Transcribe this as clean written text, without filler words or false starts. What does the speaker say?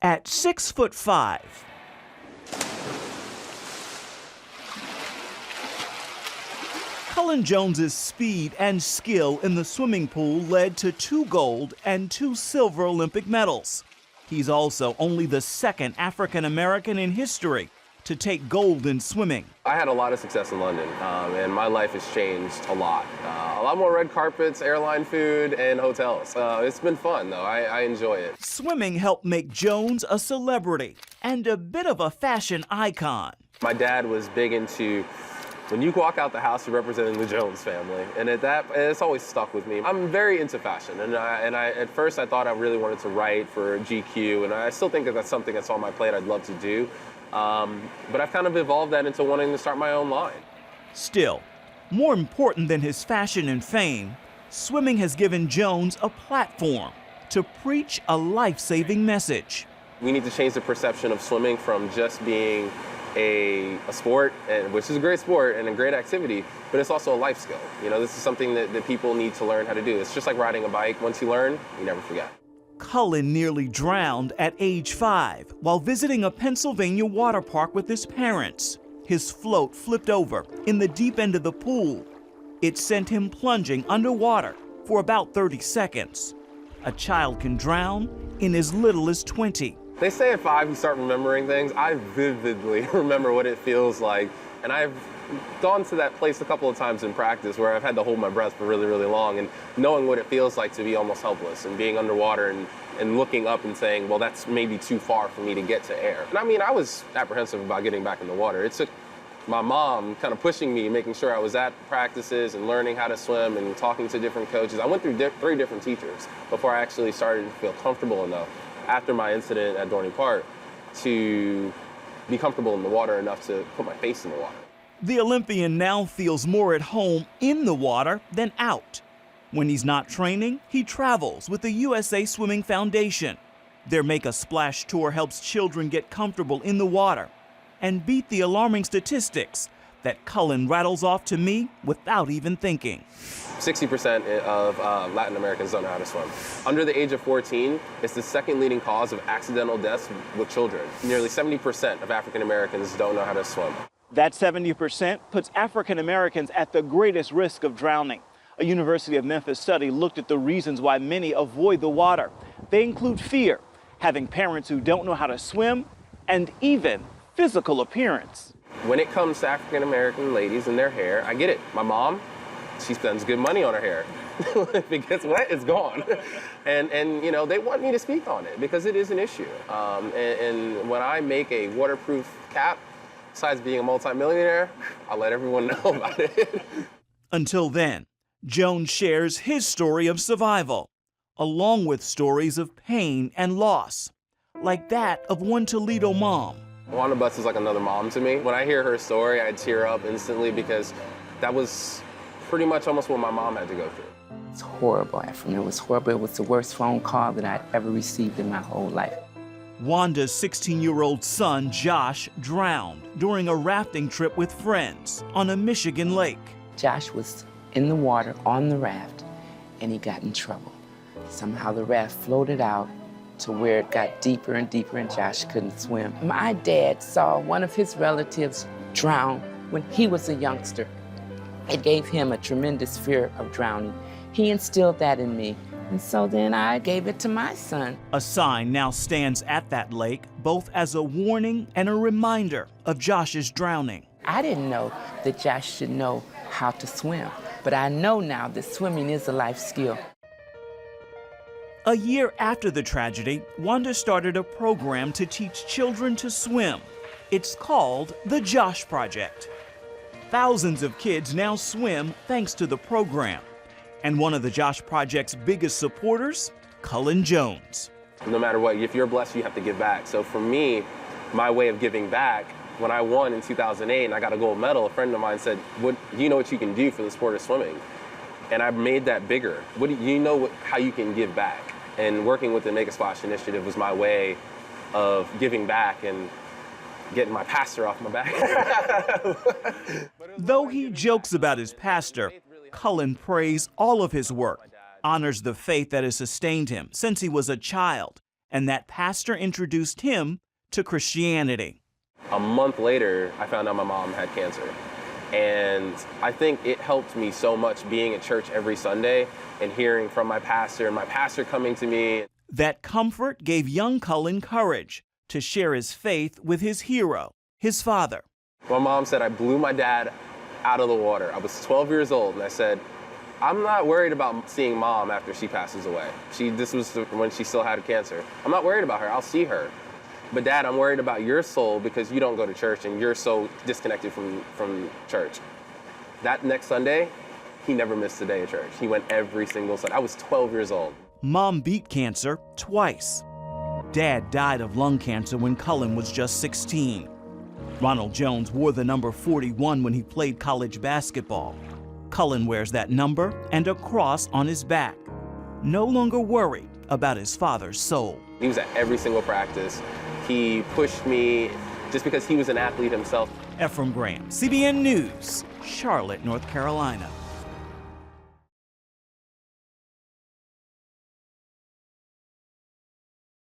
At 6'5", Cullen Jones's speed and skill in the swimming pool led to 2 gold and 2 silver Olympic medals. He's also only the second African American in history to take gold in swimming. I had a lot of success in London, and my life has changed a lot. A lot more red carpets, airline food, and hotels. It's been fun, though. I enjoy it. Swimming helped make Jones a celebrity and a bit of a fashion icon. My dad was big into, when you walk out the house, you're representing the Jones family, and it's always stuck with me. I'm very into fashion, and at first I thought I really wanted to write for GQ, and I still think that that's something that's on my plate I'd love to do. But I've kind of evolved that into wanting to start my own line. Still, more important than his fashion and fame, swimming has given Jones a platform to preach a life-saving message. We need to change the perception of swimming from just being a sport, which is a great sport and a great activity, but it's also a life skill. You know, this is something that people need to learn how to do. It's just like riding a bike. Once you learn, you never forget. Cullen nearly drowned at age 5 while visiting a Pennsylvania water park with his parents. His float flipped over in the deep end of the pool. It sent him plunging underwater for about 30 seconds. A child can drown in as little as 20. They say at 5 you start remembering things. I vividly remember what it feels like, and I've gone to that place a couple of times in practice where I've had to hold my breath for really, really long, and knowing what it feels like to be almost helpless and being underwater and looking up and saying, well, that's maybe too far for me to get to air. And I mean, I was apprehensive about getting back in the water. It took my mom kind of pushing me, making sure I was at practices and learning how to swim and talking to different coaches. I went through 3 different teachers before I actually started to feel comfortable enough after my incident at Dorney Park to be comfortable in the water enough to put my face in the water. The Olympian now feels more at home in the water than out. When he's not training, he travels with the USA Swimming Foundation. Their Make a Splash tour helps children get comfortable in the water and beat the alarming statistics that Cullen rattles off to me without even thinking. 60% of Latin Americans don't know how to swim. Under the age of 14, it's the second leading cause of accidental deaths with children. Nearly 70% of African Americans don't know how to swim. That 70% puts African Americans at the greatest risk of drowning. A University of Memphis study looked at the reasons why many avoid the water. They include fear, having parents who don't know how to swim, and even physical appearance. When it comes to African American ladies and their hair, I get it. My mom, she spends good money on her hair. If it gets wet, it's gone. And you know, they want me to speak on it because it is an issue. And when I make a waterproof cap, besides being a multimillionaire, I'll let everyone know about it. Until then, Jones shares his story of survival, along with stories of pain and loss, like that of one Toledo mom. Wanda Butts is like another mom to me. When I hear her story, I tear up instantly because that was pretty much almost what my mom had to go through. It's horrible, Ephraim. It was horrible. It was the worst phone call that I'd ever received in my whole life. Wanda's 16-year-old son, Josh, drowned during a rafting trip with friends on a Michigan lake. Josh was in the water on the raft, and he got in trouble. Somehow the raft floated out to where it got deeper and deeper, and Josh couldn't swim. My dad saw one of his relatives drown when he was a youngster. It gave him a tremendous fear of drowning. He instilled that in me. And so then I gave it to my son. A sign now stands at that lake, both as a warning and a reminder of Josh's drowning. I didn't know that Josh should know how to swim, but I know now that swimming is a life skill. A year after the tragedy, Wanda started a program to teach children to swim. It's called the Josh Project. Thousands of kids now swim thanks to the program. And one of the Josh Project's biggest supporters, Cullen Jones. No matter what, if you're blessed, you have to give back. So for me, my way of giving back, when I won in 2008 and I got a gold medal, a friend of mine said, "Do you know what you can do for the sport of swimming?" And I made that bigger. What do you know how you can give back? And working with the Make a Splash initiative was my way of giving back and getting my pastor off my back. Though he jokes about his pastor, Cullen prays all of his work, honors the faith that has sustained him since he was a child, and that pastor introduced him to Christianity. A month later, I found out my mom had cancer. And I think it helped me so much being at church every Sunday and hearing from my pastor and my pastor coming to me. That comfort gave young Cullen courage to share his faith with his hero, his father. My mom said I blew my dad out of the water. I was 12 years old, and I said, I'm not worried about seeing mom after she passes away. This was when she still had cancer. I'm not worried about her. I'll see her. But Dad, I'm worried about your soul because you don't go to church and you're so disconnected from church. That next Sunday, he never missed a day of church. He went every single Sunday. I was 12 years old. Mom beat cancer twice. Dad died of lung cancer when Cullen was just 16. Ronald Jones wore the number 41 when he played college basketball. Cullen wears that number and a cross on his back, no longer worried about his father's soul. He was at every single practice. He pushed me just because he was an athlete himself. Ephraim Graham, CBN News, Charlotte, North Carolina.